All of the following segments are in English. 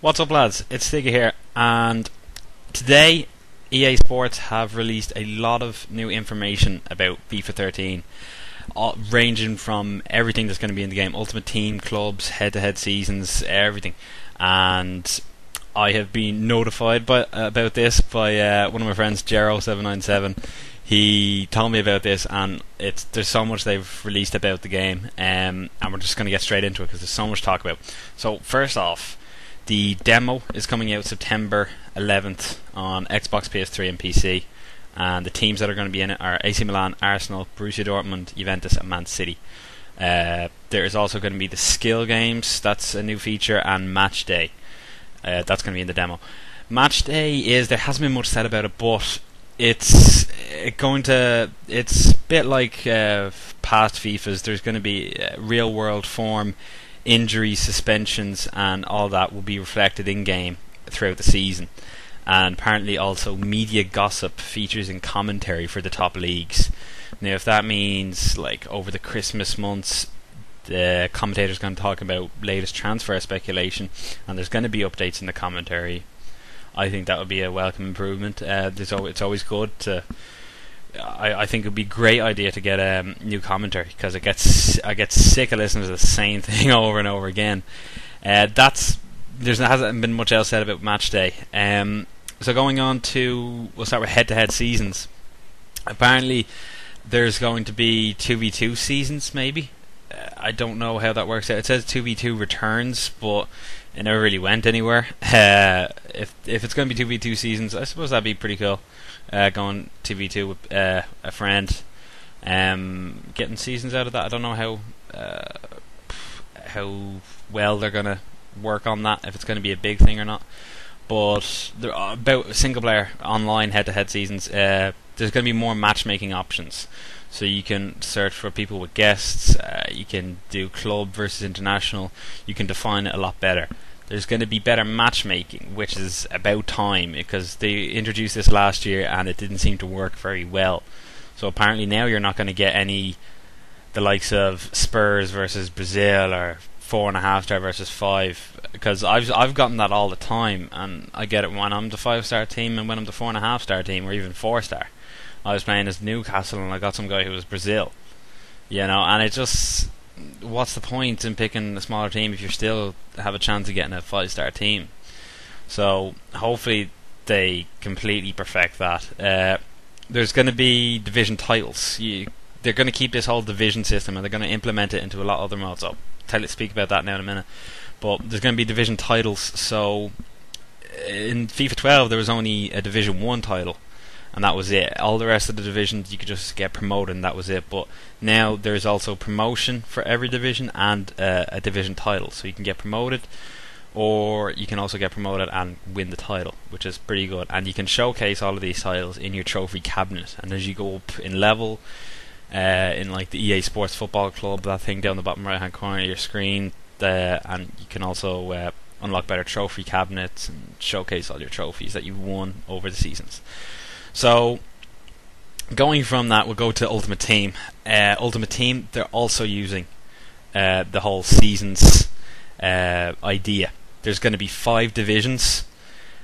What's up, lads? It's Stiggy here, and today EA Sports have released a lot of new information about FIFA 13, ranging from everything that's going to be in the game: Ultimate Team, clubs, head-to-head seasons, everything. And I have been notified about this by one of my friends, Jero797. He told me about this, and there's so much they've released about the game, and we're just going to get straight into it because there's so much to talk about. So first off, the demo is coming out September 11th on Xbox, PS3 and PC, and the teams that are going to be in it are AC Milan, Arsenal, Borussia Dortmund, Juventus and Man City. There is also going to be the skill games, that's a new feature, and Match Day. That's going to be in the demo. Match Day there hasn't been much said about it, but it's a bit like past FIFAs. There's going to be real world form, injuries, suspensions and all that will be reflected in game throughout the season, and apparently also media gossip features in commentary for the top leagues. Now if that means like over the Christmas months the commentators going to talk about latest transfer speculation and there's going to be updates in the commentary, I think that would be a welcome improvement. It's always good to I think it would be a great idea to get a new commentary, because I get sick of listening to the same thing over and over again. There hasn't been much else said about Match Day. So going on we'll start with head-to-head seasons. Apparently there's going to be 2v2 seasons, maybe. I don't know how that works out. It says 2v2 returns, but it never really went anywhere. If it's going to be 2v2 seasons, I suppose that'd be pretty cool. Going 2v2 with a friend, getting seasons out of that. I don't know how well they're going to work on that, if it's going to be a big thing or not. But about single player online head-to-head seasons, there's going to be more matchmaking options. So you can search for people with guests, you can do club versus international, you can define it a lot better. There's going to be better matchmaking, which is about time, because they introduced this last year and it didn't seem to work very well. So apparently now you're not going to get the likes of Spurs versus Brazil, or 4.5 star versus 5, because I've gotten that all the time, and I get it when I'm the 5-star team and when I'm the 4.5 star team, or even 4-star. I was playing as Newcastle and I got some guy who was Brazil, and it just, what's the point in picking a smaller team if you still have a chance of getting a 5-star team? So hopefully they completely perfect that. There's going to be division titles. They're going to keep this whole division system and they're going to implement it into a lot of other modes. I'll speak about that now in a minute. But there's going to be division titles. So in FIFA 12 there was only a Division 1 title, and that was it. All the rest of the divisions you could just get promoted and that was it. But now there's also promotion for every division and a division title, so you can get promoted, or you can also get promoted and win the title, which is pretty good. And you can showcase all of these titles in your trophy cabinet, and as you go up in level, in like the EA Sports Football Club, that thing down the bottom right hand corner of your screen, and you can also unlock better trophy cabinets and showcase all your trophies that you've won over the seasons. So going from that, we'll go to Ultimate Team. Ultimate Team, they're also using the whole seasons idea. There's going to be 5 divisions,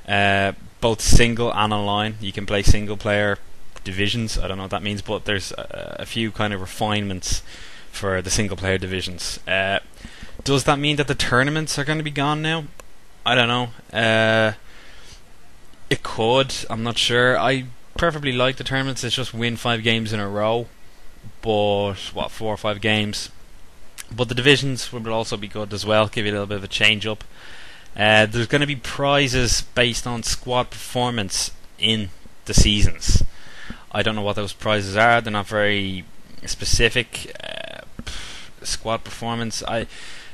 both single and online. You can play single player divisions. I don't know what that means, but there's a few kind of refinements for the single player divisions. Does that mean that the tournaments are going to be gone now? I don't know. It could. I'm not sure. I preferably like the tournaments. It's just win 5 games in a row, but 4 or 5 games. But the divisions would also be good as well. Give you a little bit of a change up. There's going to be prizes based on squad performance in the seasons. I don't know what those prizes are. They're not very specific. Squad performance.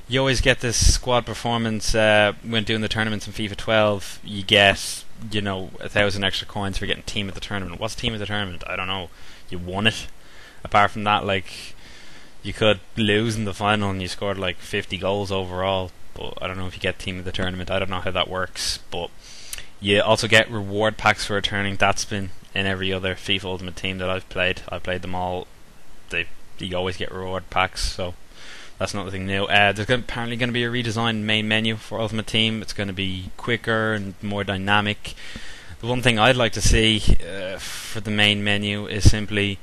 You always get this squad performance when doing the tournaments in FIFA 12. You get 1,000 extra coins for getting team of the tournament. What's team of the tournament? I don't know. You won it. Apart from that, like, you could lose in the final and you scored like 50 goals overall, but I don't know if you get team of the tournament. I don't know how that works. But you also get reward packs for returning. That's been in every other FIFA Ultimate Team that I've played. I've played them all. You always get reward packs, so That's nothing new. Apparently going to be a redesigned main menu for Ultimate Team. It's going to be quicker and more dynamic. The one thing I'd like to see for the main menu is simply,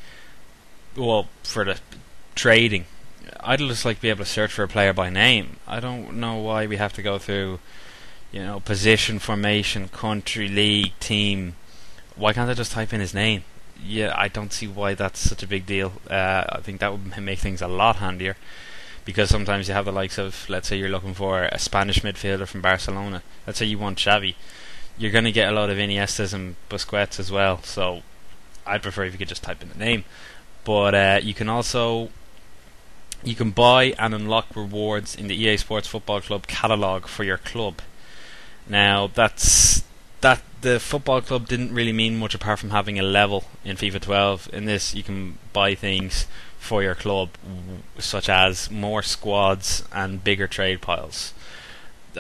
well, for the trading. I'd just like to be able to search for a player by name. I don't know why we have to go through, position, formation, country, league, team. Why can't I just type in his name? Yeah, I don't see why that's such a big deal. I think that would make things a lot handier, because sometimes you have the likes of, let's say you're looking for a Spanish midfielder from Barcelona. Let's say you want Xavi. You're going to get a lot of Iniestas and Busquets as well, so I'd prefer if you could just type in the name. But you can buy and unlock rewards in the EA Sports Football Club catalogue for your club. Now, the football club didn't really mean much apart from having a level in FIFA 12. In this, you can buy things for your club, such as more squads and bigger trade piles.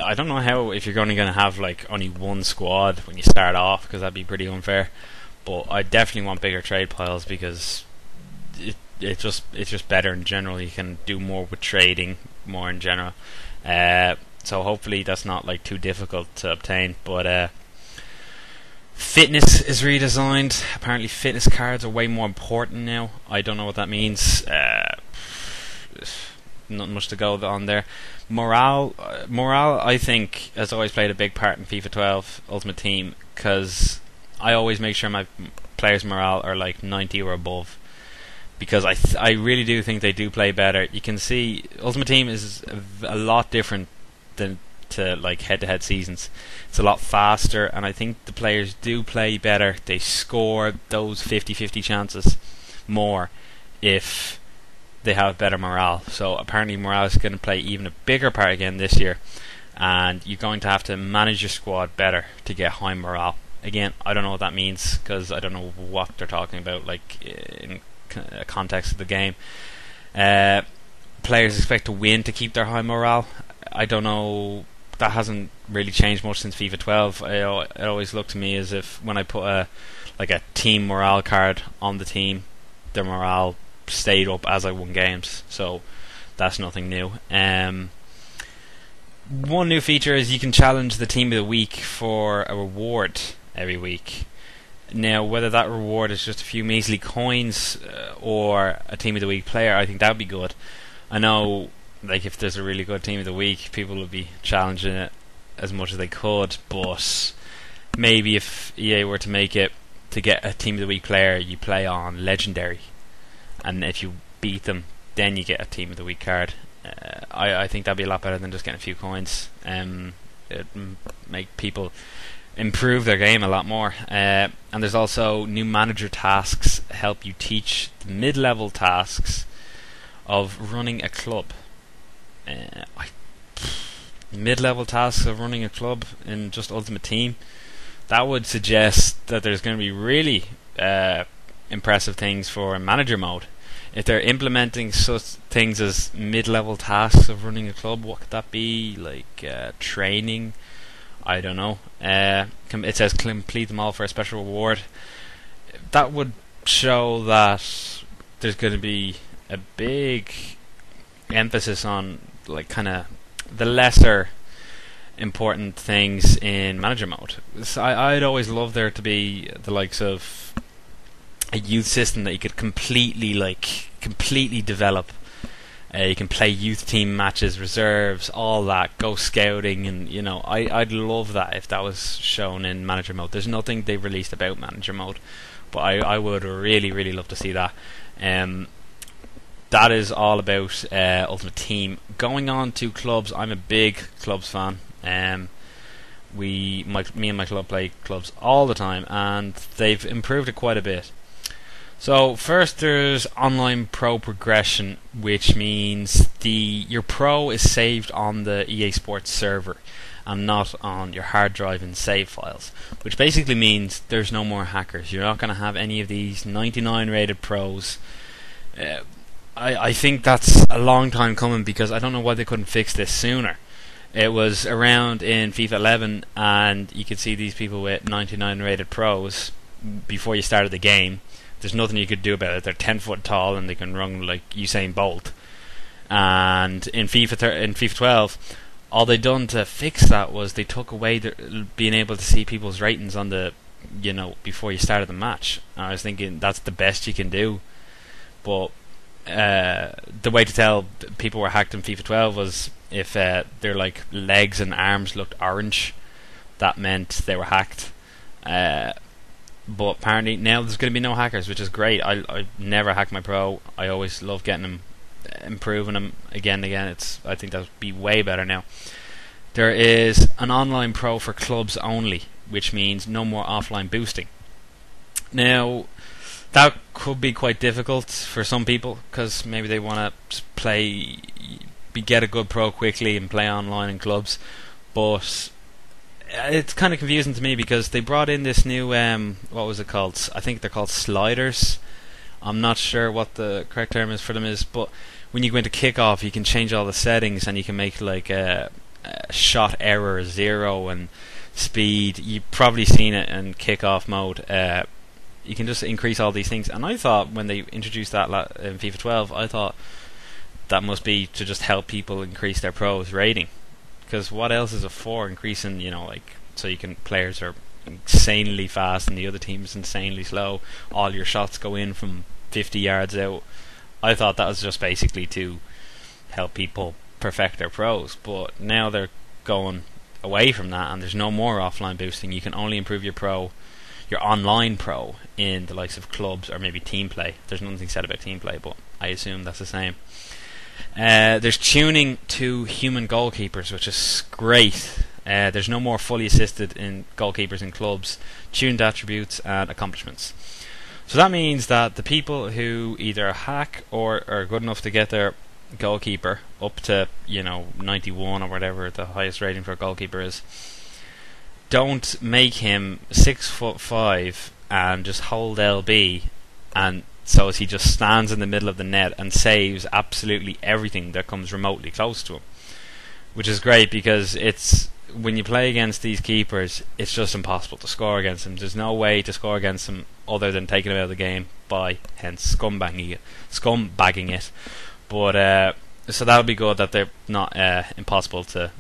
I don't know how, if you're only going to have like only one squad when you start off, because that'd be pretty unfair. But I definitely want bigger trade piles, because it's just better in general. You can do more with trading, more in general. So hopefully that's not like too difficult to obtain. But fitness is redesigned. Apparently fitness cards are way more important now. I don't know what that means. Not much to go on there. Morale, I think, has always played a big part in FIFA 12 Ultimate Team, because I always make sure my players' morale are like 90 or above, because I really do think they do play better. You can see Ultimate Team is a lot different than to like head-to-head seasons. It's a lot faster, and I think the players do play better. They score those 50-50 chances more if they have better morale. So apparently morale is going to play even a bigger part again this year, and you're going to have to manage your squad better to get high morale. Again, I don't know what that means, because I don't know what they're talking about, like in context of the game. Players expect to win to keep their high morale. I don't know. That hasn't really changed much since FIFA 12. It always looked to me as if when I put a team morale card on the team, their morale stayed up as I won games. So that's nothing new. One new feature is you can challenge the team of the week for a reward every week. Now, whether that reward is just a few measly coins or a team of the week player, I think that would be good. I know, like, if there's a really good team of the week, people will be challenging it as much as they could, but maybe if EA were to make it to get a team of the week player, you play on legendary, and if you beat them, then you get a team of the week card. I think that'd be a lot better than just getting a few coins. It'd make people improve their game a lot more. And there's also new manager tasks help you teach the mid-level tasks of running a club. Mid-level tasks of running a club in just Ultimate Team, that would suggest that there's going to be really impressive things for manager mode. If they're implementing such things as mid-level tasks of running a club, what could that be? Like training? I don't know. It says complete them all for a special reward. That would show that there's going to be a big emphasis on like kind of the lesser important things in manager mode. So I'd always love there to be the likes of a youth system that you could completely develop. You can play youth team matches, reserves, all that, go scouting, and I'd love that if that was shown in manager mode. There's nothing they've released about manager mode, but I would really love to see that. That is all about Ultimate Team. Going on to clubs, I'm a big clubs fan. Me and my club play clubs all the time, and they've improved it quite a bit. So first, there's online pro progression, which means your pro is saved on the EA Sports server and not on your hard drive and save files, which basically means there's no more hackers. You're not going to have any of these 99 rated pros. I think that's a long time coming, because I don't know why they couldn't fix this sooner. It was around in FIFA 11, and you could see these people with 99 rated pros before you started the game. There's nothing you could do about it. They're 10 foot tall and they can run like Usain Bolt. And in FIFA 12, all they done to fix that was they took away being able to see people's ratings on the, before you started the match. And I was thinking that's the best you can do. But the way to tell people were hacked in FIFA 12 was if their like legs and arms looked orange, that meant they were hacked. But apparently now there's going to be no hackers, which is great. I never hack my pro. I always love getting them, improving them again and again. I think that'll be way better now. There is an online pro for clubs only, which means no more offline boosting. Now that could be quite difficult for some people because maybe they want to get a good pro quickly and play online in clubs, but it's kind of confusing to me because they brought in this new what was it called? I think they're called sliders. I'm not sure what the correct term is for them but when you go into kickoff you can change all the settings and you can make like a shot error 0 and speed. You've probably seen it in kickoff mode. You can just increase all these things, and I thought when they introduced that in FIFA 12, I thought that must be to just help people increase their pros rating. Because what else is it for? Increasing, so you can players are insanely fast and the other team is insanely slow. All your shots go in from 50 yards out. I thought that was just basically to help people perfect their pros. But now they're going away from that, and there's no more offline boosting. You can only improve your online pro in the likes of clubs or maybe team play. There's nothing said about team play, but I assume that's the same. There's tuning to human goalkeepers, which is great. There's no more fully assisted in goalkeepers in clubs, tuned attributes and accomplishments. So that means that the people who either hack or are good enough to get their goalkeeper up to 91 or whatever the highest rating for a goalkeeper is, don't make him 6'5" and just hold LB, and so he just stands in the middle of the net and saves absolutely everything that comes remotely close to him, which is great because it's when you play against these keepers, it's just impossible to score against them. There's no way to score against them other than taking him out of the game by hence scumbagging it. But so that'll be good that they're not impossible to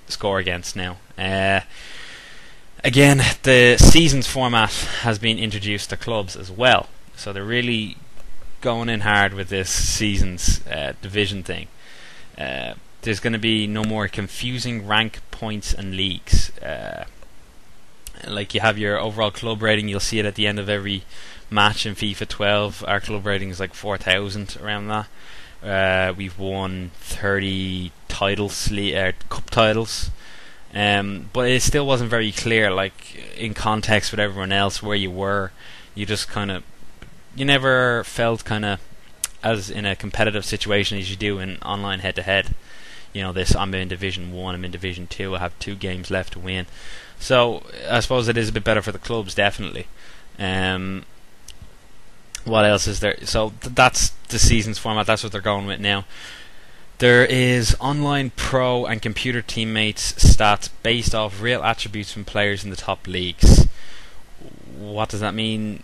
score against now. Again, the seasons format has been introduced to clubs as well, so they're really going in hard with this seasons division thing. There's going to be no more confusing rank points and leagues. Like you have your overall club rating, you'll see it at the end of every match in FIFA 12. Our club rating is like 4,000, around that. We've won 30 titles, cup titles. But it still wasn't very clear, like in context with everyone else, where you were. You just you never felt as in a competitive situation as you do in online head-to-head. I'm in Division 1, I'm in Division 2, I have 2 games left to win. So I suppose it is a bit better for the clubs, definitely. What else is there? So that's the seasons format, that's what they're going with now. There is online pro and computer teammates stats based off real attributes from players in the top leagues. What does that mean?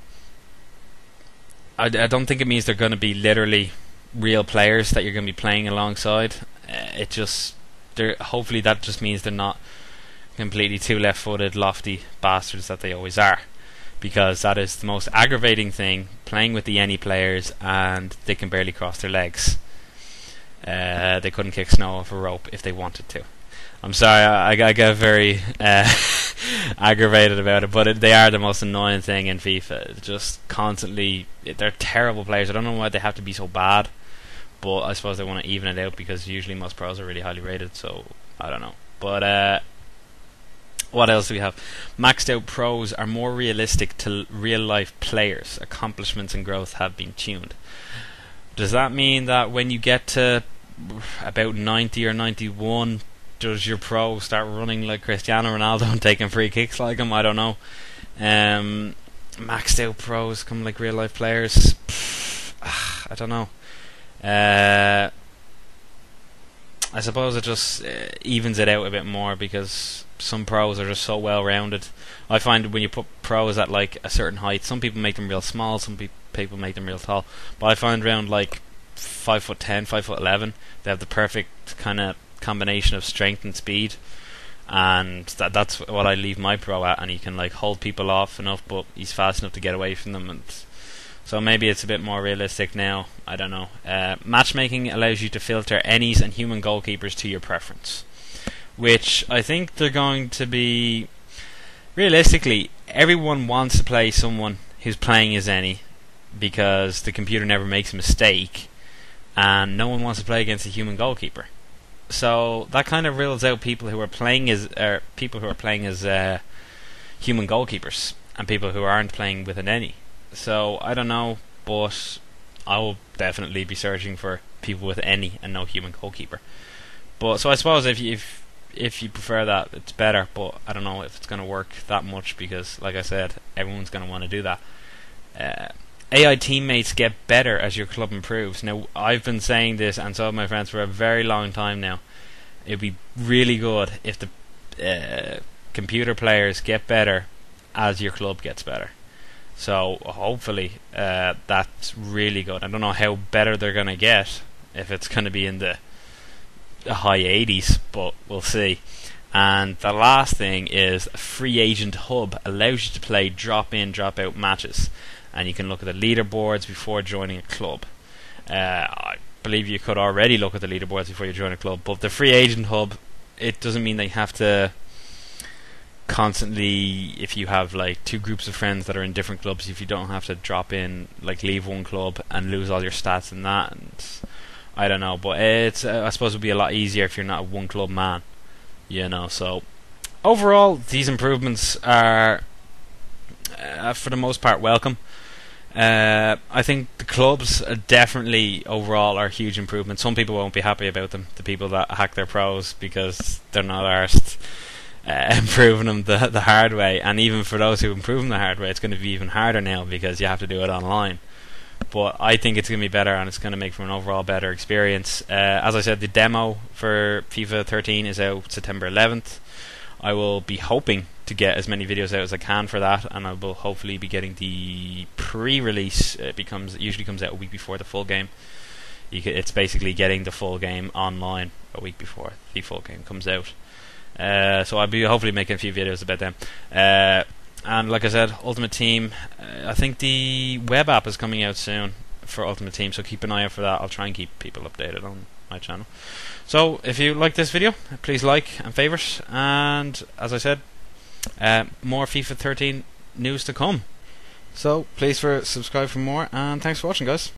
I don't think it means they're going to be literally real players that you're going to be playing alongside. Hopefully that just means they're not completely too left-footed, lofty bastards that they always are. Because that is the most aggravating thing, playing with the any players and they can barely cross their legs. They couldn't kick snow off a rope if they wanted to. I'm sorry, I get very aggravated about it, but they are the most annoying thing in FIFA. Just constantly, they're terrible players. I don't know why they have to be so bad, but I suppose they want to even it out because usually most pros are really highly rated, so I don't know. But what else do we have? Maxed out pros are more realistic to real life players. Accomplishments and growth have been tuned. Does that mean that when you get to about 90 or 91, does your pro start running like Cristiano Ronaldo and taking free kicks like him? I don't know. Maxed out pros come like real life players. I don't know. I suppose it just evens it out a bit more because some pros are just so well rounded. I find when you put pros at like a certain height, some people make them real small, some people make them real tall. But I find around like 5'10", 5'11". They have the perfect kind of combination of strength and speed, and that's what I leave my pro at. And he can like hold people off enough, but he's fast enough to get away from them. And so maybe it's a bit more realistic now. I don't know. Matchmaking allows you to filter any's and human goalkeepers to your preference, which I think they're going to be. Realistically, everyone wants to play someone who's playing as any, because the computer never makes a mistake, and no one wants to play against a human goalkeeper. So that kind of rules out people who are playing as human goalkeepers, and people who aren't playing with an any. So I don't know, but I will definitely be searching for people with any and no human goalkeeper. But so I suppose if you prefer that, it's better. But I don't know if it's going to work that much, because, like I said, everyone's going to want to do that. AI teammates get better as your club improves. Now, I've been saying this, and so have my friends, for a very long time now. It'd be really good if the computer players get better as your club gets better. So hopefully that's really good. I don't know how better they're going to get, if it's going to be in the high 80s, but we'll see. And the last thing is a free agent hub allows you to play drop in, drop out matches, and you can look at the leaderboards before joining a club. I believe you could already look at the leaderboards before you join a club, but the free agent hub, it doesn't mean they have to constantly, if you have like two groups of friends that are in different clubs, if you don't have to drop in, like leave one club and lose all your stats in that. And I don't know, but it's I suppose it would be a lot easier if you're not a one club man, you know. So overall, these improvements are for the most part welcome. I think the clubs definitely overall are huge improvements. Some people won't be happy about them, the people that hack their pros, because they're not arsed improving them the hard way. And even for those who improve them the hard way, it's going to be even harder now, because you have to do it online. But I think it's going to be better, and it's going to make for an overall better experience. As I said, the demo for FIFA 13 is out September 11th. I will be hoping to get as many videos out as I can for that, and I will hopefully be getting the pre-release. It usually comes out a week before the full game. It's basically getting the full game online a week before the full game comes out. So I'll be hopefully making a few videos about them. And like I said, Ultimate Team, I think the web app is coming out soon for Ultimate Team, so keep an eye out for that. I'll try and keep people updated on my channel. So if you like this video, please like and favourite, and as I said, more FIFA 13 news to come. So please subscribe for more, and thanks for watching, guys.